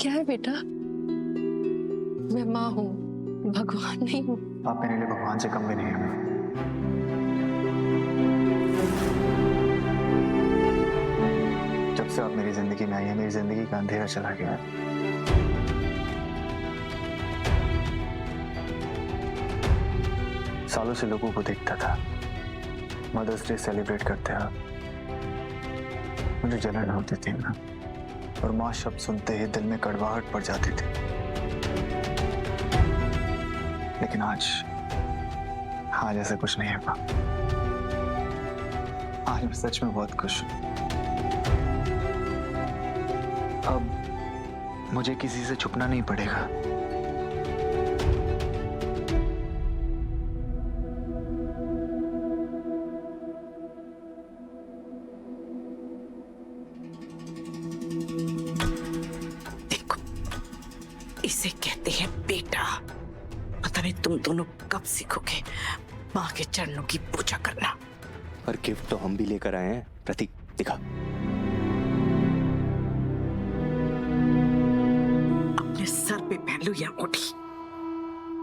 क्या है बेटा? मैं माँ हूँ, भगवान नहीं हूँ। आप मेरे लिए भगवान से कम भी नहीं है। जब से आप मेरी जिंदगी में आई है, मेरी जिंदगी का अंधेरा चला गया है। सालों से लोगों को देखता था, मदर्स डे सेलिब्रेट करते हैं, मुझे जलन होती थी ना, और माँ शब्द सुनते ही दिल में कड़वाहट पड़ जाती थी। लेकिन आज ऐसा कुछ नहीं है माँ। आज मैं सच में बहुत खुश हूँ। अब मुझे किसी से छुपना नहीं पड़ेगा। देखो, इसे कहते हैं बेटा। पता नहीं तुम दोनों कब सीखोगे माँ के चरणों की पूजा करना। और गिफ्ट तो हम भी लेकर आए हैं। प्रतीक, दिखा। अपने सर पे पहन लो ये अंगूठी,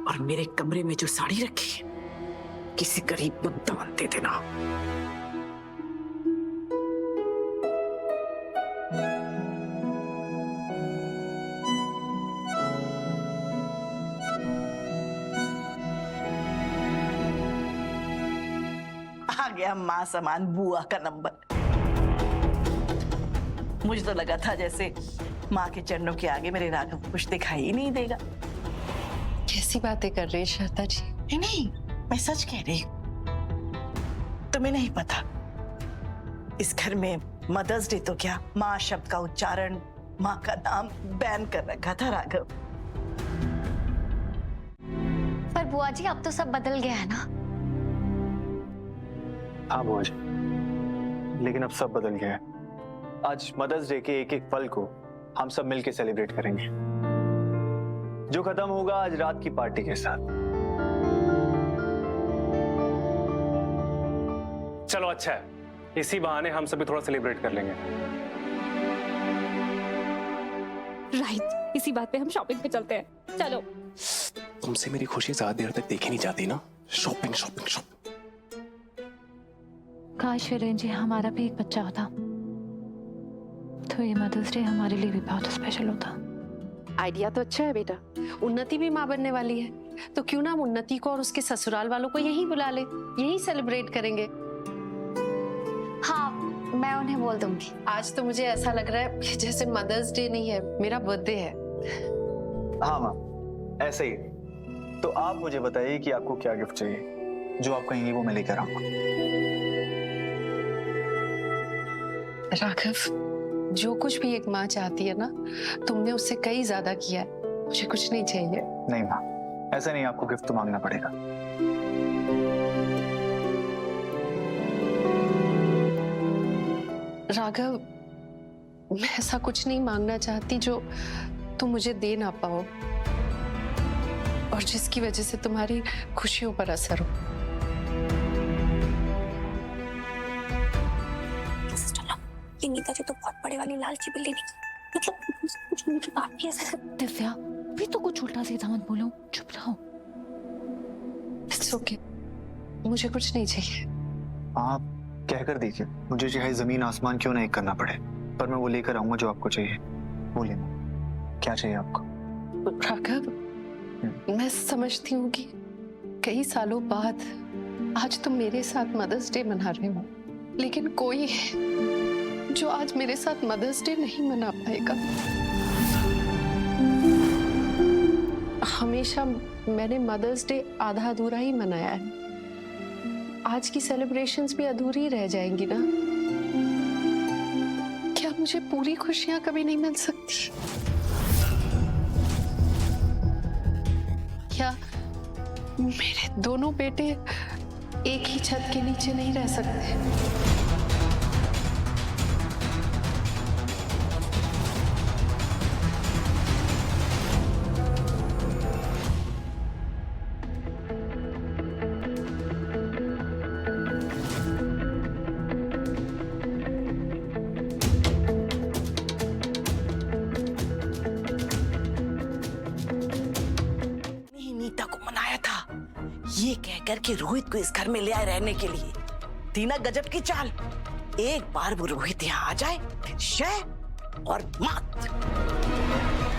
और मेरे कमरे में जो साड़ी रखी है किसी गरीब को दान दे देना। आ गया माँ समान बुआ का नंबर। मुझे तो लगा था जैसे माँ के चरणों के आगे मेरे राघव कुछ दिखाई ही नहीं देगा। कैसी बातें कर रही है श्रद्धा जी? नहीं, मैं सच कह रही हूँ। तुम्हें नहीं पता, इस घर में मदर्स डे तो क्या, माँ शब्द का उच्चारण, माँ का नाम बैन कर रखा था राघव। पर बुआ जी अब तो सब बदल गया है ना? हाँ बुआ जी, लेकिन अब सब बदल गया है। आज मदर्स डे के एक एक पल को हम सब मिलकर सेलिब्रेट करेंगे, जो खत्म होगा आज रात की पार्टी के साथ। चलो अच्छा है, इसी बहाने हम सभी थोड़ा सेलिब्रेट कर लेंगे। राइट, इसी बात पे हम शॉपिंग पे चलते हैं। चलो। तुमसे मेरी खुशी ज्यादा देर तक देखी नहीं जाती ना। Shopping shopping shopping. काश वीरेन जी हमारा भी एक बच्चा होता तो ये मदर्स डे हमारे लिए भी बहुत स्पेशल होता। आइडिया तो अच्छा है बेटा। उन्नति भी माँ बनने वाली है, तो क्यों ना हम उन्नति को और उसके ससुराल वालों को यहीं बुला ले, यहीं सेलिब्रेट करेंगे। हाँ, मैं उन्हें बोल दूंगी। आज तो मुझे ऐसा लग रहा है कि जैसे मदर्स डे नहीं है, मेरा बर्थडे है। हाँ माँ, ऐसे ही। तो आप मुझे बताइए कि आपको क्या गिफ्ट चाहिए, जो आप कहेंगी वो मैं लेकर आऊंगा। राघव, जो कुछ भी एक माँ चाहती है ना, तुमने उससे कई ज्यादा किया है। मुझे कुछ नहीं चाहिए। नहीं माँ, ऐसा नहीं, आपको गिफ्ट तो मांगना पड़ेगा। राघव, मैं ऐसा कुछ नहीं मांगना चाहती जो तुम मुझे दे ना पाओ और जिसकी वजह से तुम्हारी खुशियों पर असर हो। ये नीता जी तो बहुत बड़े वाली लालची बिल्ली निकली। मतलब कुछ मुझे बात भी ऐसे। दिव्या, भी तो कुछ उल्टा सीधा मत बोलो, चुप रहो। It's okay, मुझे कुछ नहीं चाहिए। आप कहकर देखिए, मुझे चाहे जमीन आसमान क्यों नहीं करना पड़े, पर मैं वो लेकर आऊंगा जो आपको चाहिए। बोलिए ना, क्या चाहिए आपको? राघव, मैं समझती हूँ कि कई सालों बाद आज तुम मेरे साथ मदर्स डे मना रहे हो, लेकिन कोई जो आज मेरे साथ मदर्स डे नहीं मना पाएगा। हमेशा मैंने मदर्स डे आधा अधूरा ही मनाया है। आज की सेलिब्रेशंस भी अधूरी रह जाएंगी ना। क्या मुझे पूरी खुशियां कभी नहीं मिल सकती? क्या मेरे दोनों बेटे एक ही छत के नीचे नहीं रह सकते? ये कहकर कि रोहित को इस घर में ले आए रहने के लिए। तीना गजब की चाल। एक बार वो रोहित यहाँ आ जाए फिर शय और मात।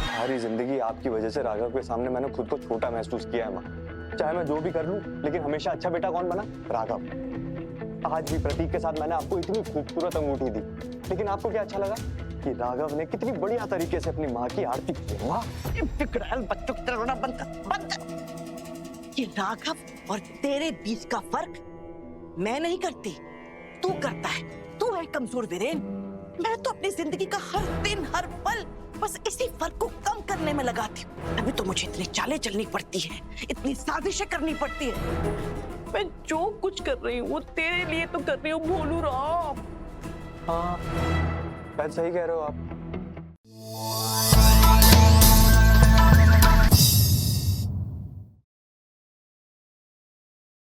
सारी जिंदगी आपकी वजह से राघव के सामने मैंने खुद को छोटा महसूस किया है माँ। चाहे मैं जो भी कर लूं, लेकिन हमेशा अच्छा बेटा कौन बना? राघव। आज भी प्रतीक के साथ मैंने आपको इतनी खूबसूरत अंगूठी दी, लेकिन आपको क्या अच्छा लगा कि राघव ने कितनी बढ़िया तरीके से अपनी माँ की आरती की। वाह, ये बिगड़ैल बच्चों की तरह रोना बंद कर, बंद कर। ये राघव और तेरे बीच का फर्क मैं नहीं करती, तू करता है। तू है कमजोर वीरेन। मैं तो अपनी जिंदगी का हर दिन हर पल बस इसी फर्क को कम करने में लगाती हूँ। अभी तो मुझे इतनी चालें चलनी पड़ती है, इतनी साजिशें करनी पड़ती है। मैं जो कुछ कर रही हूँ वो तेरे लिए तो कर रही हूँ भोलू राम। हाँ, शायद सही कह रहे हो आप।